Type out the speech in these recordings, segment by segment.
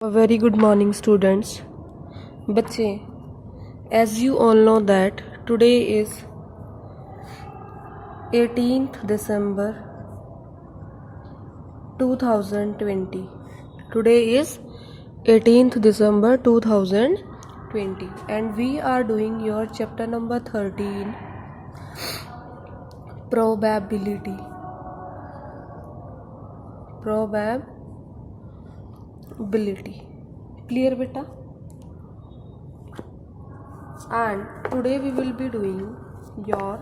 A very good morning, students. बच्चे, as you all know that today is 18th December 2020. Today is 18th December 2020 and we are doing your chapter number 13, probability. Clear beta? And today we will be doing your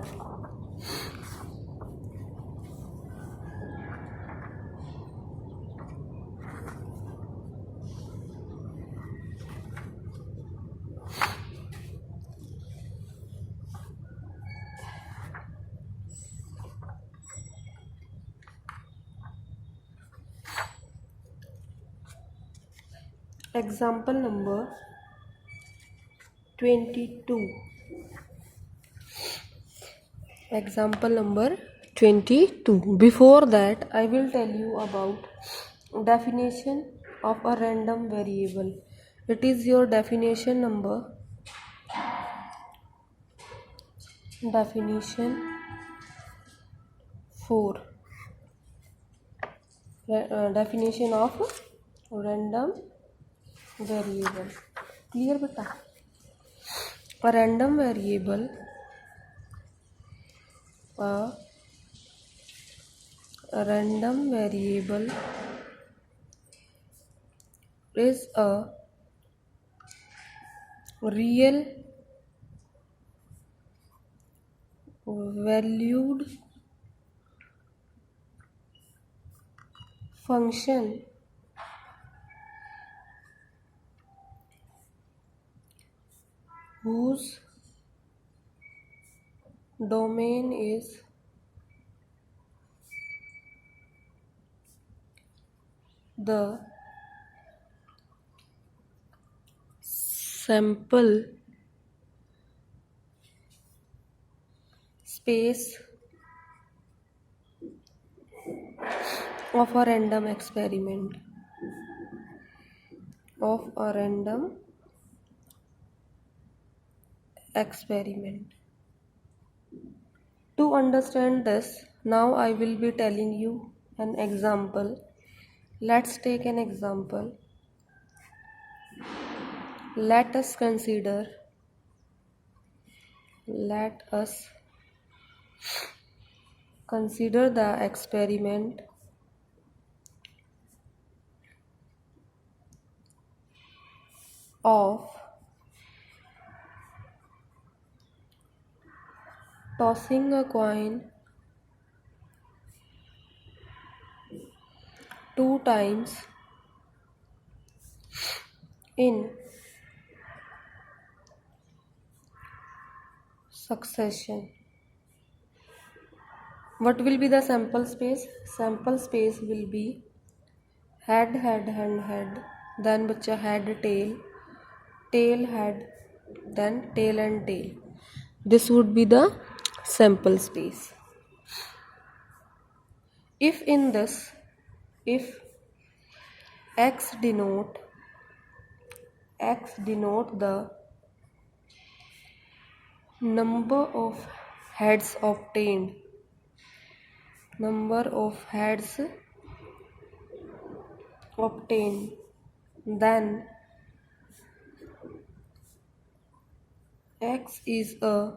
example number 22. Example number 22. Before that, I will tell you about definition of a random variable. It is your definition number. Definition 4. Definition of random variable. Clear beta? A random variable. A random variable is a real valued function whose domain is the sample space of a random experiment. To understand this, now I will be telling you an example. Let's take an example. Let us consider the experiment of tossing a coin 2 times in succession. What will be the sample space? Sample space will be head, head, head, then bachcha head, tail, head, then tail and tail. This would be the sample space. If x denote the number of heads obtained, then x is a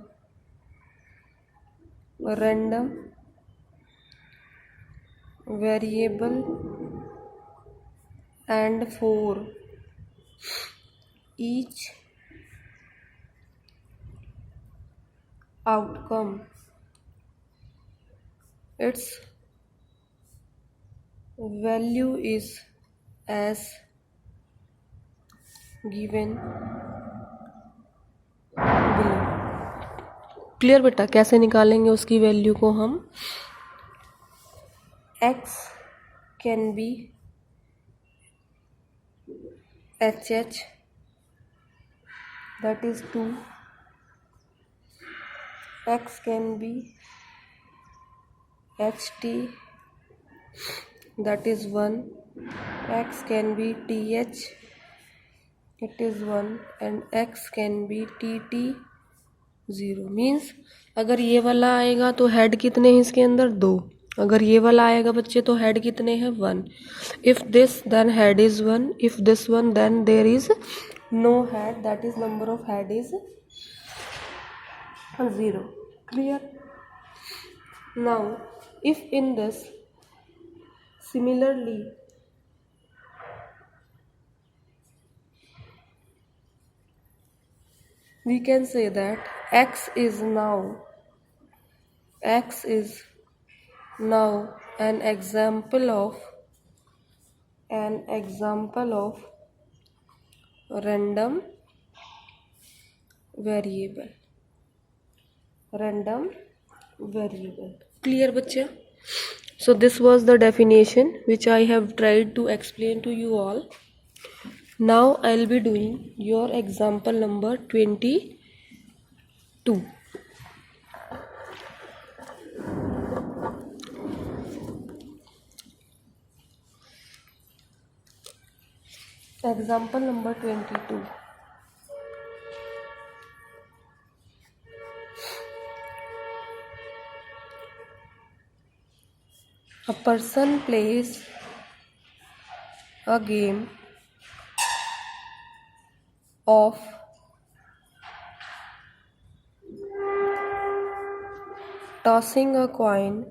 random variable and for each outcome its value is as given below. Clear बेटा? कैसे निकालेंगे उसकी value को हम? x can be hh, that is 2. x can be ht, that is 1. X can be th, it is 1 and x can be tt 0 means अगर ये वाला आएगा तो हेड कितने हैं इसके अंदर 2, अगर ये वाला आएगा बच्चे तो हेड कितने हैं 1. If this then head is 1, if this one then there is no head, that is number of head is 0. Clear. Now if in this similarly we can say that x is now an example of random variable. Clear bachcha? So this was the definition which I have tried to explain to you all. Now I'll be doing your example number 22. Example number 22. A person plays a game of tossing a coin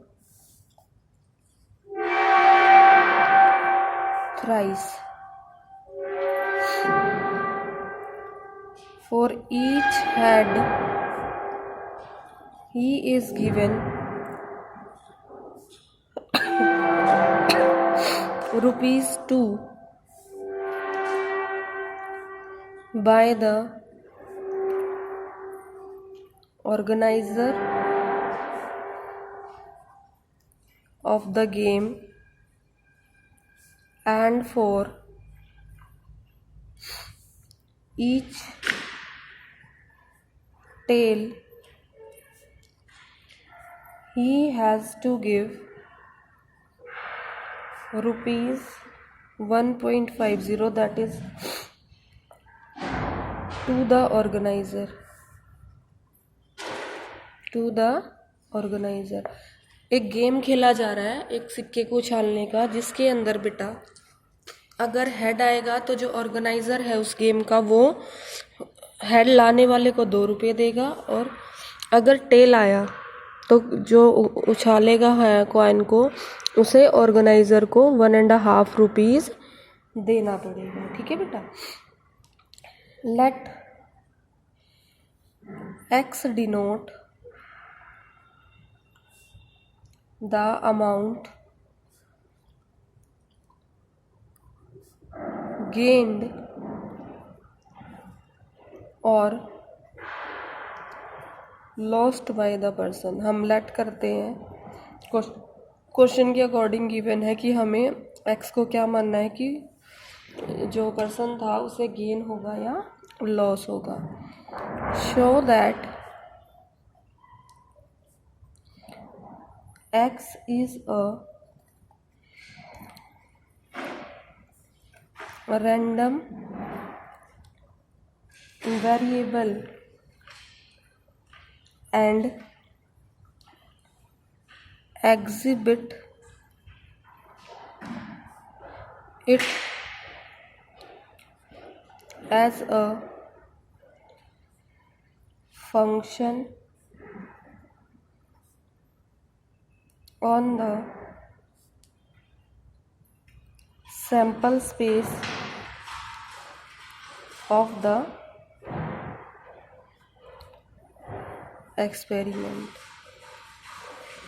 thrice. For each head he is given ₹2 by the organizer of the game, and for each tail he has to give ₹1.50, that is to the organizer. एक game खेला जा रहा है एक सिक्के को उछालने का, जिसके अंदर बेटा अगर हेड आएगा तो जो ऑर्गेनाइजर है उस गेम का वो हेड लाने वाले को ₹2 देगा, और अगर टेल आया तो जो उछालेगा है कॉइन को उसे ऑर्गेनाइजर को ₹1.50 देना पड़ेगा. ठीक है बेटा. Let x denote the amount gained और lost by the person. हम लेट करते हैं, क्वेश्चन के अकॉर्डिंग गिवन है कि हमें x को क्या मानना है कि जो पर्सन था उसे गेन होगा या लॉस होगा. Show that x is a random variable and exhibit it as a function on the sample space of the experiment.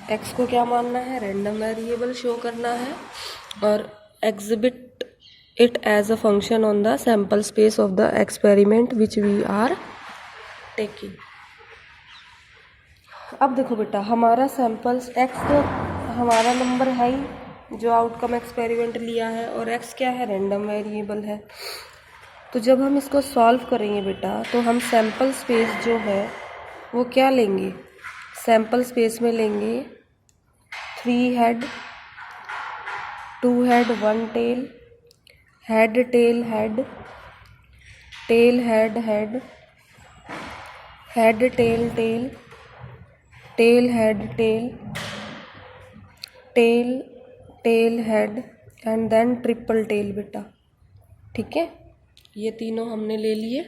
x को क्या मानना है, रैंडम वेरिएबल शो करना है, और exhibit it as a function on the sample space of the experiment which we are taking. अब देखो बेटा, हमारा सैंपल्स x तो हमारा नंबर है ही जो आउटकम एक्सपेरिमेंट लिया है, और x क्या है, रैंडम वेरिएबल है. तो जब हम इसको सॉल्व करेंगे बेटा तो हम सैंपल स्पेस जो है वो क्या लेंगे, सैंपल स्पेस में लेंगे 3 head 2 head 1 tail, head tail head tail, head, head, head, tail, tail, tail, head, tail, tail, tail, head and then triple tail बेटा। ठीक है, ये तीनों हमने ले लिए।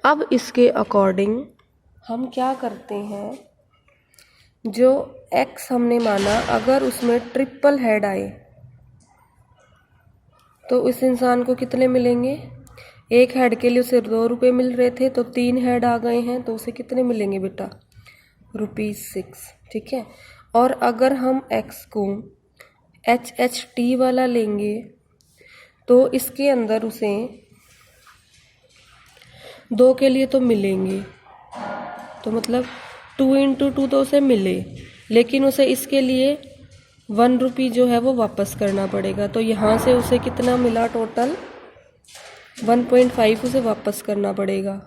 अब इसके अकॉर्डिंग हम क्या करते हैं, जो x हमने माना अगर उसमें ट्रिपल हेड आए तो उस इंसान को कितने मिलेंगे। एक हेड के लिए उसे 2 रुपये मिल रहे थे, तो 3 हेड आ गए हैं तो उसे कितने मिलेंगे बेटा, ₹6। ठीक है, और अगर हम x को HHT वाला लेंगे तो इसके अंदर उसे 2 के लिए तो मिलेंगे, तो मतलब 2 × 2 तो उसे मिले, लेकिन उसे इसके लिए 1 रुपी जो है वो वापस करना पड़ेगा। तो यहाँ से उसे कितना मिला, टोटल 1.5 उसे वापस करना पड़ेगा।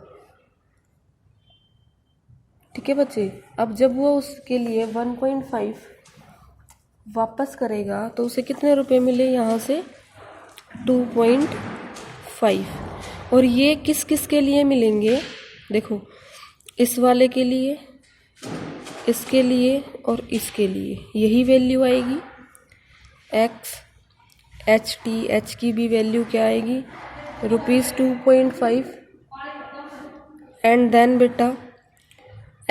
ठीक है बच्चे, अब जब वो उसके लिए 1.5 वापस करेगा तो उसे कितने रुपए मिले, यहाँ से 2.5। और ये किस किस के लिए मिलेंगे, देखो इस वाले के लिए, इसके लिए और इसके लिए यही वैल्यू आएगी। x HT, h की भी वैल्यू क्या आएगी, ₹2.5 एंड देन बेटा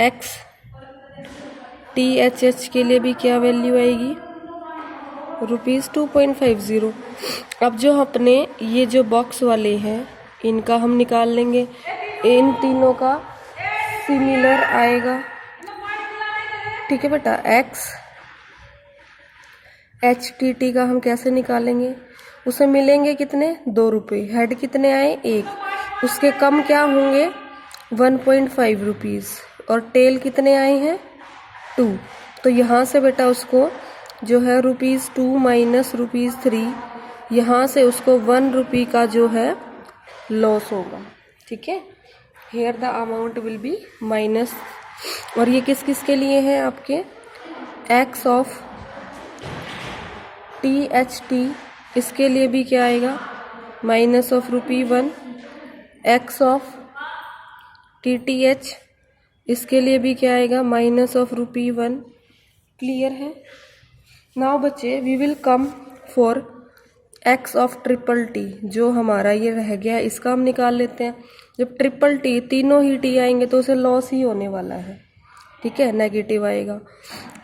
x THH के लिए भी क्या वैल्यू आएगी, ₹2.50। अब जो अपने ये जो बॉक्स वाले हैं इनका हम निकाल लेंगे, इन तीनों का सिमिलर आएगा। ठीक है बेटा, x HTT का हम कैसे निकालेंगे, उसे मिलेंगे कितने, 2 रुपये, हेड कितने आए, 1, उसके कम क्या होंगे 1.5 रुपीज़, और टेल कितने आए हैं 2। तो यहाँ से बेटा उसको जो है ₹2 माइनस ₹3, यहाँ से उसको 1 रुपी का जो है लॉस होगा। ठीक है, here the amount will be minus. और ये किस किस के लिए है आपके, x ऑफ THT, इसके लिए भी क्या आएगा, minus of ₹1, x of TTH, इसके लिए भी क्या आएगा, माइनस ऑफ ₹1। क्लियर है। नाउ बच्चे we will come for x of triple T, जो हमारा ये रह गया इसका हम निकाल लेते हैं। जब ट्रिपल टी तीनों ही टी आएंगे तो उसे लॉस ही होने वाला है। ठीक है, नेगेटिव आएगा।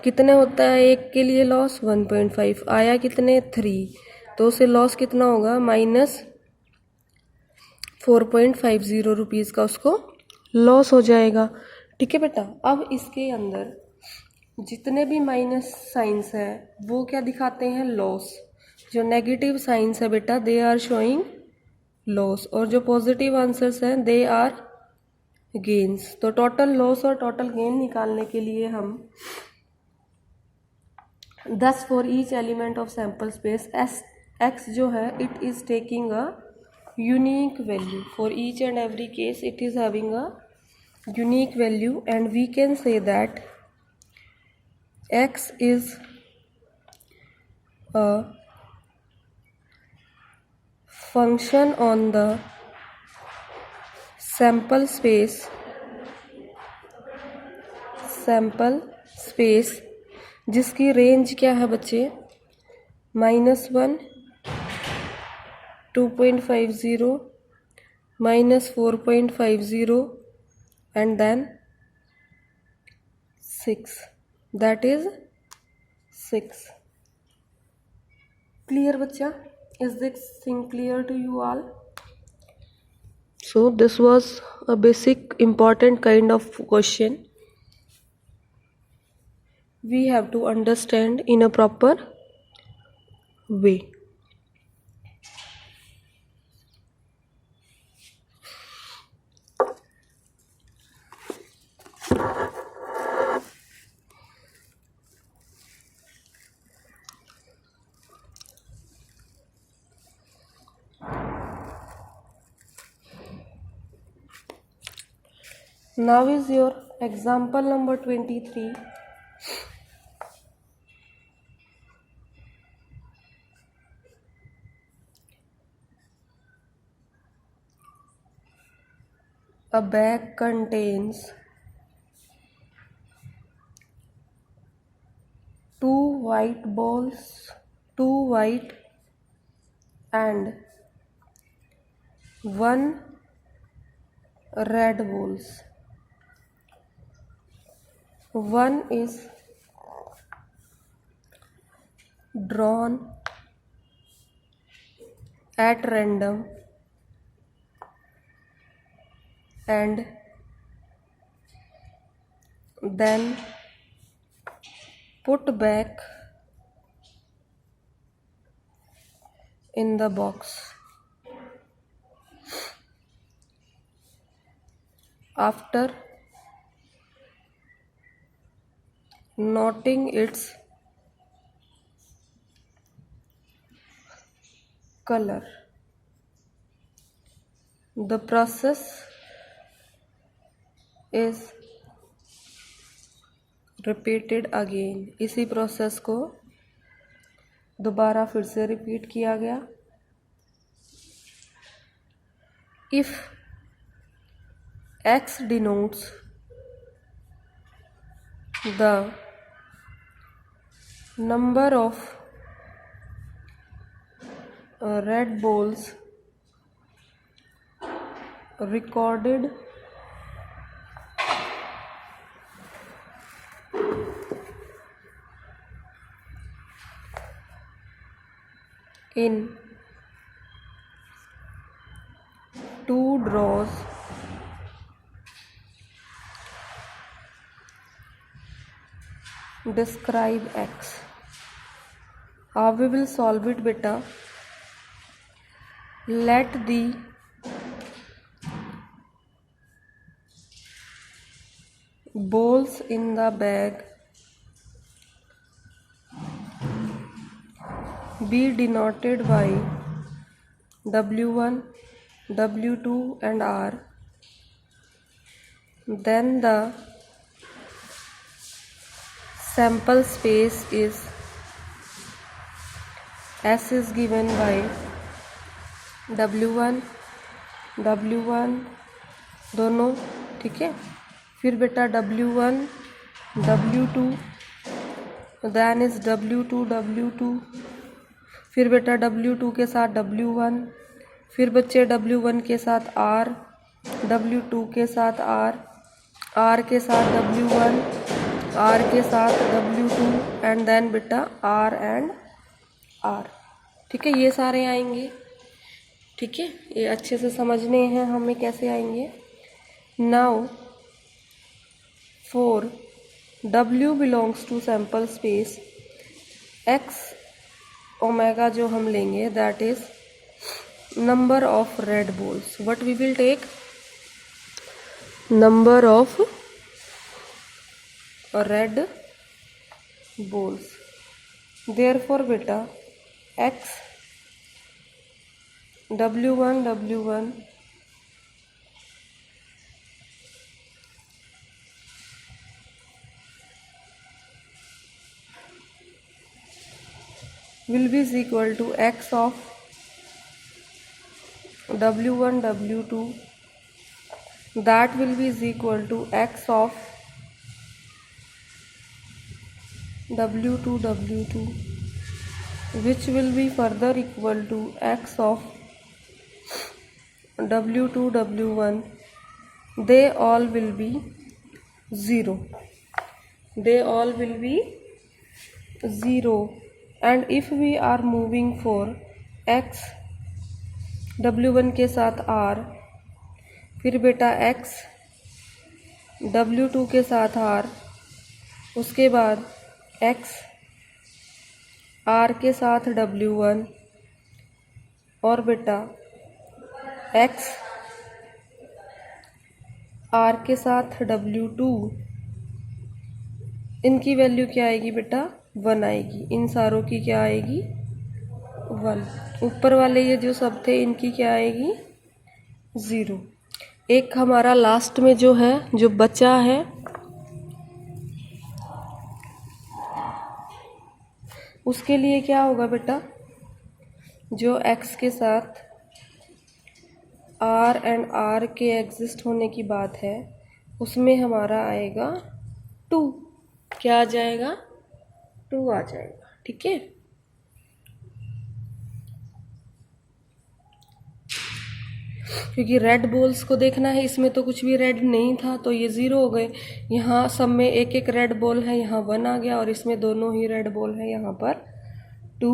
कितने होता है एक के लिए लॉस, 1.5 आया, कितने 3, तो उसे लॉस कितना होगा, माइनस 4.50 रुपीज़ का उसको लॉस हो जाएगा। ठीक है बेटा, अब इसके अंदर जितने भी माइनस साइंस है वो क्या दिखाते हैं, लॉस। जो नेगेटिव साइंस है बेटा दे आर शोइंग लॉस, और जो पॉजिटिव आंसर्स हैं दे आर गेन्स। तो टोटल लॉस और टोटल गेन निकालने के लिए हम 10 for each element of sample space x जो है it is taking a unique value for each and every case, it is having a unique value, and we can say that x is a function on the sample space जिसकी range क्या है बच्चे, -1, 2.50, -4.50 and then 6, that is 6. Clear बच्चा, is this thing clear to you all? So this was a basic important kind of question we have to understand in a proper way. Now is your example number 23. A bag contains two white balls, two white and one red balls. One is drawn at random and then put back in the box. After noting its color, the process is repeated again. इसी process को दोबारा फिर से repeat किया गया. If X denotes the number of red balls recorded in two draws, describe X. How we will solve it, beta? Let the balls in the bag be denoted by W1, W2 and R. Then the sample space is S is given by W1, W1 दोनों, ठीक है. फिर बेटा W1, W2, then is W2, W2. फिर बेटा W2 के साथ W1, फिर बच्चे W1 के साथ R, W2 के साथ R, R के साथ W1, R के साथ W2 एंड देन बेटा R एंड R. ठीक है, ये सारे आएंगे. ठीक है, ये अच्छे से समझने हैं हमें कैसे आएंगे. Now for W belongs to sample space, X omega जो हम लेंगे that is number of red balls. What we will take? Number of red balls. Therefore बेटा X W1 will be is equal to X of W1 W2, that will be is equal to X of W2 W2, which will be further equal to X of W2 W1. They all will be 0. They all will be 0. And if we are moving for X W1 के साथ R, फिर बेटा X W2 के साथ R, उसके बाद X R के साथ W1 और बेटा X R के साथ W2. इनकी वैल्यू क्या आएगी बेटा? 1 आएगी. इन सारों की क्या आएगी? 1. ऊपर वाले ये जो सब थे इनकी क्या आएगी? 0. एक हमारा लास्ट में जो है जो बचा है उसके लिए क्या होगा बेटा? जो X के साथ आर एंड आर के एग्जिस्ट होने की बात है, उसमें हमारा आएगा 2। क्या आ जाएगा? 2 आ जाएगा। ठीक है, क्योंकि रेड बॉल्स को देखना है, इसमें तो कुछ भी रेड नहीं था तो ये 0 हो गए। यहाँ सब में एक एक रेड बॉल है, यहाँ 1 आ गया, और इसमें दोनों ही रेड बॉल है, यहाँ पर 2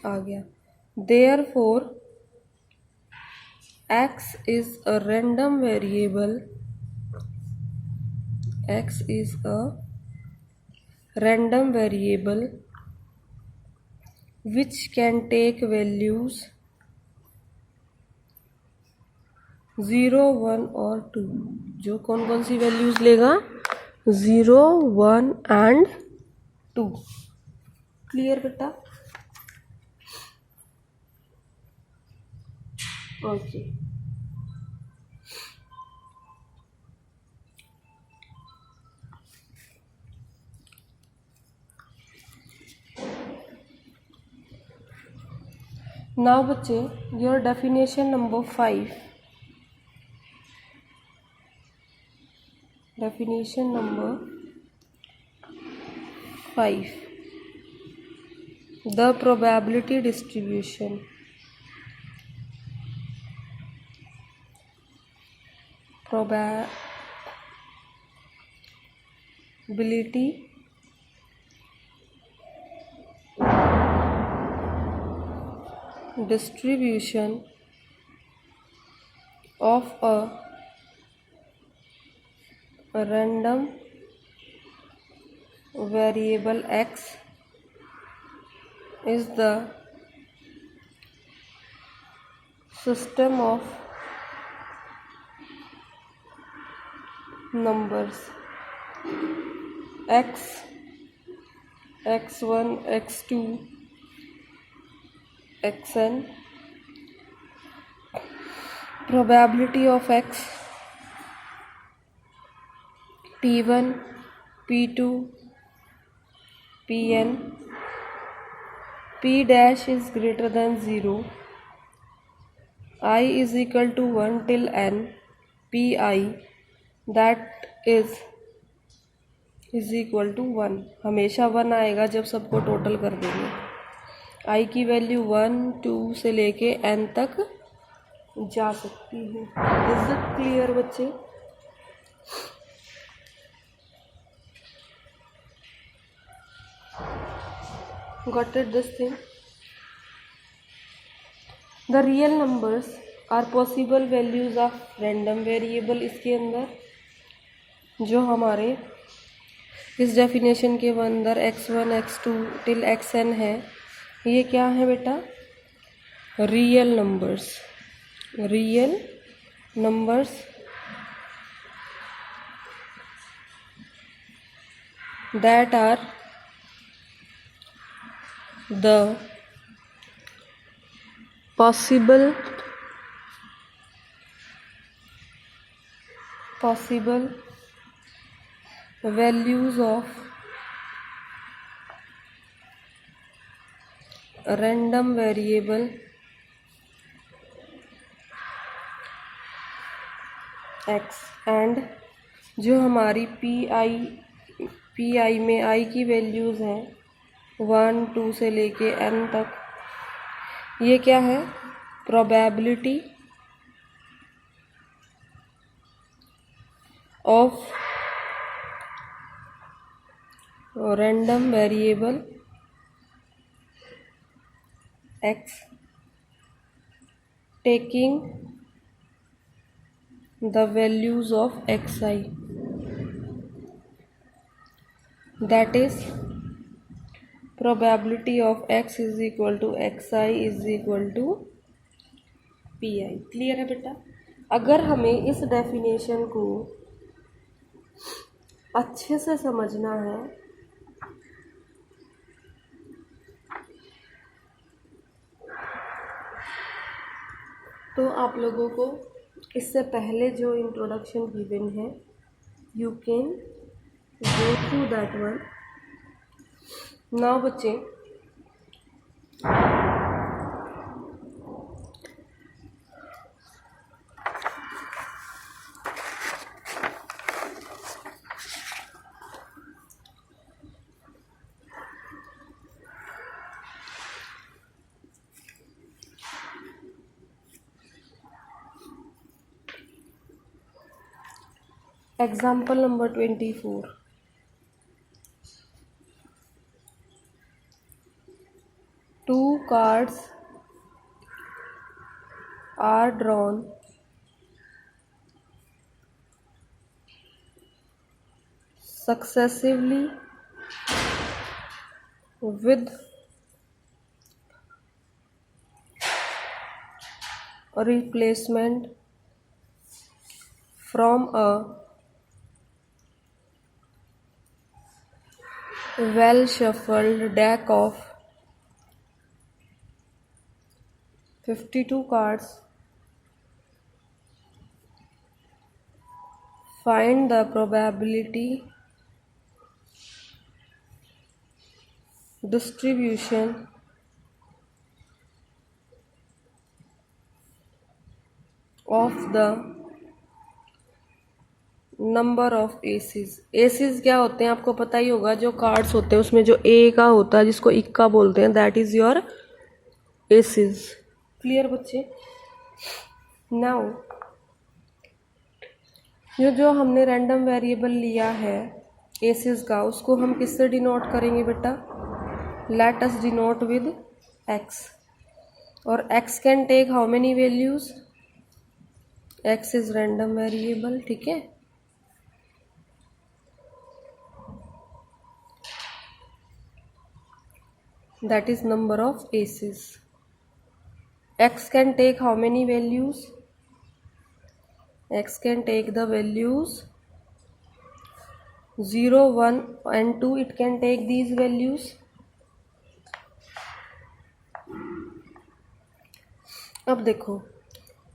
आ गया। Therefore x is a random variable, x is a random variable which can take values 0, 1 और 2। जो कौन कौन सी वैल्यूज लेगा? 0, 1 एंड 2। क्लियर बेटा? ओके, नाउ बच्चे your definition number 5। Definition number 5. The probability distribution. Probability distribution of a random variable x is the system of numbers x, x1, x2, xn. Probability of x p1, p2, pn. p dash is greater than 0, I is equal to 1 till n, pi that is equal to 1। हमेशा 1 आएगा जब सबको total कर देंगे। i की value 1, 2 से लेके n तक जा सकती है। इज इट क्लियर बच्चे? Got it this thing? The real numbers are possible values of random variable। इसके अंदर जो हमारे इस डेफिनेशन के अंदर x1, x2 till xn है, ये क्या है बेटा? Real numbers. Real numbers that are the possible values of random variable x, and जो हमारी पी आई में i की वैल्यूज़ हैं 1, 2 से लेके n तक, ये क्या है? Probability of random variable x taking the values of xi, that is probability of x is equal to xi is equal to pi। Clear है बेटा? अगर हमें इस डेफिनेशन को अच्छे से समझना है तो आप लोगों को इससे पहले जो इंट्रोडक्शन गिवन है, you can go through that one. Now बच्चे Example number 24. Two cards are drawn successively with a replacement from a well shuffled deck of 52 cards. Find the probability distribution of the number of aces. Aces क्या होते हैं आपको पता ही होगा, जो cards होते हैं उसमें जो ए का होता है जिसको इक्का बोलते हैं, दैट इज योर एसिस। क्लियर बच्चे? नाउ जो हमने रैंडम वेरिएबल लिया है एसिस का, उसको हम किससे डिनोट करेंगे बेटा? Let us denote with X. और X can take how many values? X is random variable, ठीक है। That is number of aces. X can take how many values? X can take the values 0, 1 and 2. It can take these values. अब देखो,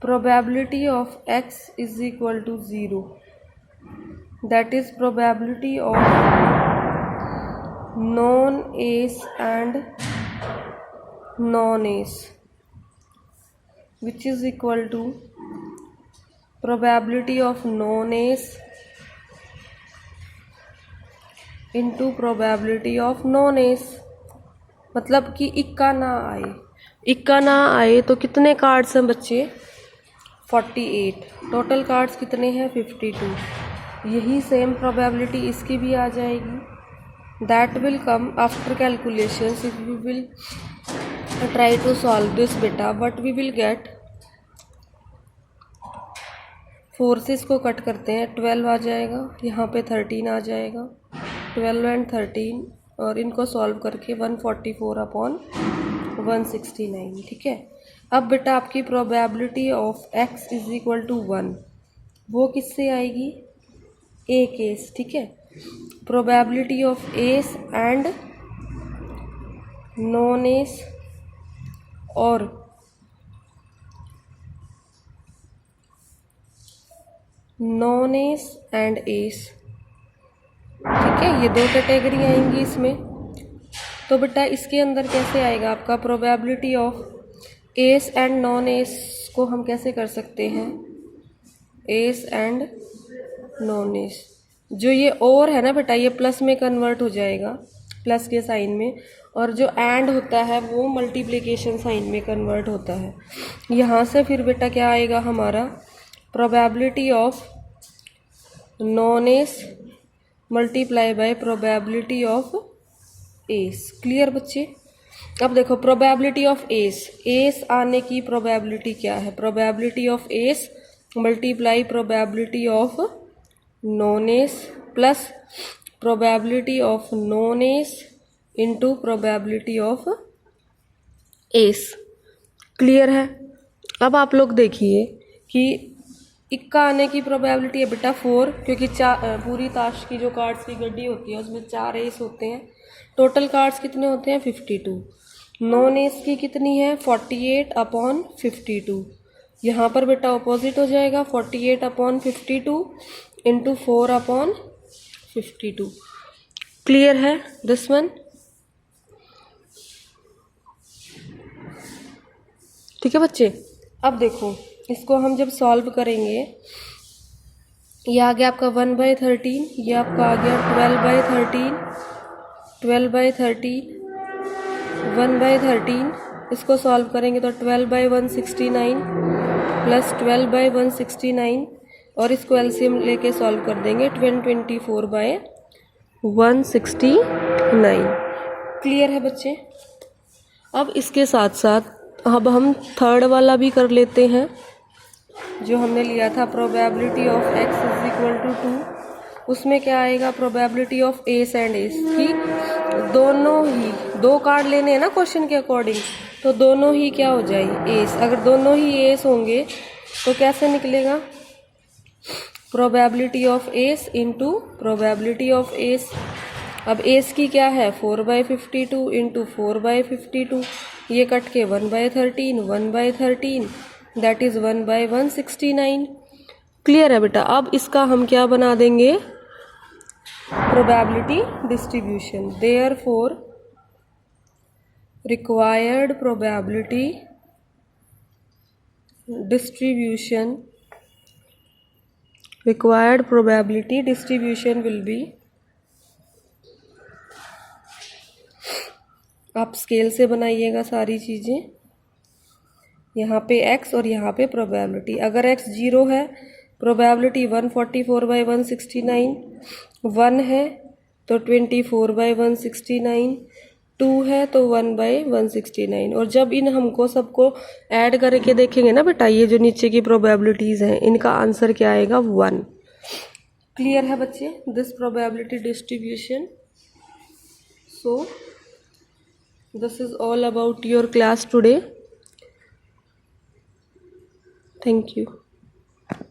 probability of x is equal to 0. That is probability of non ace and non ace, which is equal to probability of non ace into probability of non ace। मतलब कि इक्का ना आए। इक्का ना आए तो कितने कार्ड्स हैं बच्चे? 48। टोटल कार्ड्स कितने हैं? 52। यही सेम प्रोबेबिलिटी इसकी भी आ जाएगी। That will come after calculations. If we will try to solve this beta, what we will get? Forces को कट करते हैं, 12 आ जाएगा, यहाँ पे 13 आ जाएगा, 12 एंड 13, और इनको सॉल्व करके 144/169, ठीक है। अब बेटा आपकी probability of x is equal to 1, वो किससे आएगी? ए केस, ठीक है। Probability of S and non S और नॉन एस एंड एस, ठीक है। ये दो कैटेगरी आएंगी इसमें। तो बेटा इसके अंदर कैसे आएगा आपका probability of S and non S को हम कैसे कर सकते हैं? एस एंड नॉन एस, जो ये और है ना बेटा, ये प्लस में कन्वर्ट हो जाएगा, प्लस के साइन में, और जो एंड होता है वो मल्टीप्लिकेशन साइन में कन्वर्ट होता है। यहाँ से फिर बेटा क्या आएगा हमारा? Probability of non S multiply by probability of S. Clear बच्चे? अब देखो प्रोबेबिलिटी ऑफ एस, एस आने की प्रोबेबिलिटी क्या है? Probability of S multiply probability of non S plus probability of non S into probability of S. Clear है? अब आप लोग देखिए कि इक्का आने की प्रोबेबिलिटी है बेटा 4, क्योंकि पूरी ताश की जो कार्ड्स की गड्डी होती है उसमें 4 एस होते हैं। टोटल कार्ड्स कितने होते हैं? 52। नॉन एस की कितनी है? 48/52। यहाँ पर बेटा ऑपोजिट हो जाएगा, 48/52 इंटू 4/52। क्लियर है दिस वन? ठीक है बच्चे। अब देखो इसको हम जब सॉल्व करेंगे, ये आ गया आपका 1/13, ये आपका आ गया 12/13, 12/13, 1/13। इसको सॉल्व करेंगे तो 12/169 प्लस 12/169 और इसको एलसीएम लेके सॉल्व कर देंगे 124/169। क्लियर है बच्चे? अब इसके साथ साथ अब हम थर्ड वाला भी कर लेते हैं, जो हमने लिया था probability of x is equal to 2। उसमें क्या आएगा, probability of S and S की दोनों ही दो कार्ड लेने हैं ना क्वेश्चन के अकॉर्डिंग, तो दोनों ही क्या हो जाए एस। अगर दोनों ही एस होंगे तो कैसे निकलेगा, probability of S into probability of S. अब एस की क्या है 4/52 इंटू 4/52, ये कट के 1/13 1/13 दैट इज 1/169। क्लियर है बेटा? अब इसका हम क्या बना देंगे, probability distribution. Therefore required probability distribution will be, आप स्केल से बनाइएगा सारी चीज़ें, यहाँ पे x और यहाँ पे प्रोबेबिलिटी। अगर x 0 है, प्रोबेबिलिटी 144/169, 1 है तो 24/169, 2 है तो 1/169। और जब इन हमको सबको ऐड करके देखेंगे ना बेटा, ये जो नीचे की प्रोबेबिलिटीज़ हैं, इनका आंसर क्या आएगा 1। क्लियर है बच्चे this probability distribution? So this is all about your class today. Thank you.